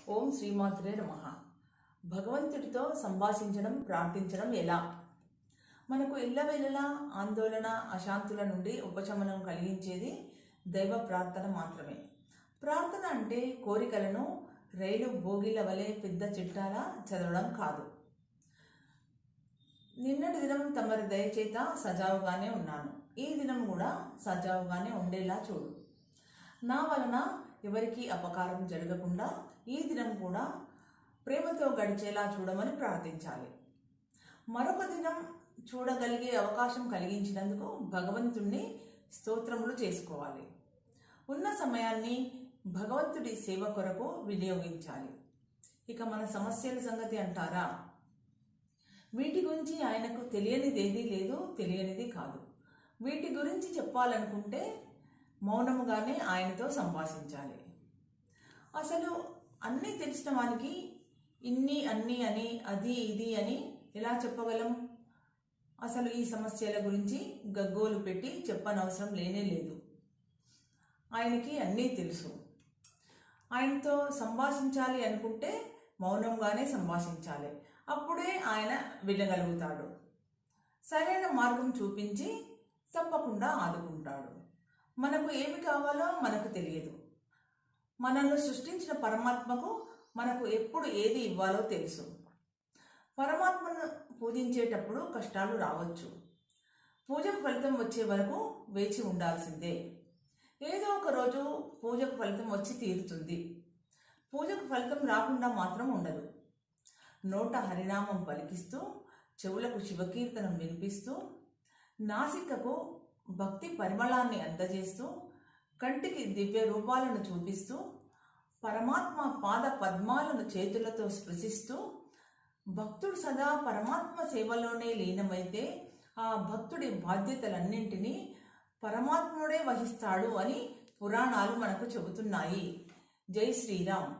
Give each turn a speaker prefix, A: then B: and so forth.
A: ఓం శ్రీమాత్రే నమః. భగవంతుడితో సంభాషించడం, ప్రార్థించడం ఎలా? మనకు ఎల్లవేళలా ఆందోళన, అశాంతుల నుండి ఉపశమనం కలిగించేది దైవ ప్రార్థన మాత్రమే. ప్రార్థన అంటే కోరికలను రైలు బోగీల వలె పెద్ద చిట్టాలా చదవడం కాదు. నిన్నటి దినం తమరి దయచేత సజావుగానే ఉన్నాను, ఈ దినం కూడా సజావుగానే ఉండేలా చూడు. నా వలన ఎవరికి అపకారం జరగకుండా ఈ దినం కూడా ప్రేమతో గడిచేలా చూడమని ప్రార్థించాలి. మరొక దినం చూడగలిగే అవకాశం కలిగించినందుకు భగవంతుణ్ణి స్తోత్రములు చేసుకోవాలి. ఉన్న సమయాన్ని భగవంతుడి సేవ కొరకు వినియోగించాలి. ఇక మన సమస్యల సంగతి అంటారా? వీటి గురించి ఆయనకు తెలియనిదేదీ లేదు, తెలియనిది కాదు. వీటి గురించి చెప్పాలనుకుంటే మౌనముగానే ఆయనతో సంభాషించాలి. అసలు అన్నీ తెలిసిన వానికి ఇన్ని అన్నీ అని అది ఇది అని ఎలా చెప్పగలం? అసలు ఈ సమస్యల గురించి గగ్గోలు పెట్టి చెప్పనవసరం లేనే లేదు. ఆయనకి అన్నీ తెలుసు. ఆయనతో సంభాషించాలి అనుకుంటే మౌనంగానే సంభాషించాలి. అప్పుడే ఆయన వినగలుగుతాడు. సరైన మార్గం చూపించి తప్పకుండా ఆదుకుంటాడు. మనకు ఏమి కావాలో మనకు తెలియదు. మనల్ని సృష్టించిన పరమాత్మకు మనకు ఎప్పుడు ఏది ఇవ్వాలో తెలుసు. పరమాత్మను పూజించేటప్పుడు కష్టాలు రావచ్చు. పూజకు ఫలితం వచ్చే వరకు వేచి ఉండాల్సిందే. ఏదో ఒక రోజు పూజకు ఫలితం వచ్చి తీరుతుంది. పూజకు ఫలితం రాకుండా మాత్రం ఉండదు. నోట హరినామం పలికిస్తూ, చెవులకు శివకీర్తనం వినిపిస్తూ, నాసికకు భక్తి పరిమళాన్ని అందజేస్తూ, కంటికి దివ్య రూపాలను చూపిస్తూ, పరమాత్మ పాద పద్మాలను చేతులతో స్పృశిస్తూ, భక్తుడు సదా పరమాత్మ సేవలోనే లీనమైతే ఆ భక్తుడి బాధ్యతలన్నింటినీ పరమాత్ముడే వహిస్తాడు అని పురాణాలు మనకు చెబుతున్నాయి. జై శ్రీరామ్.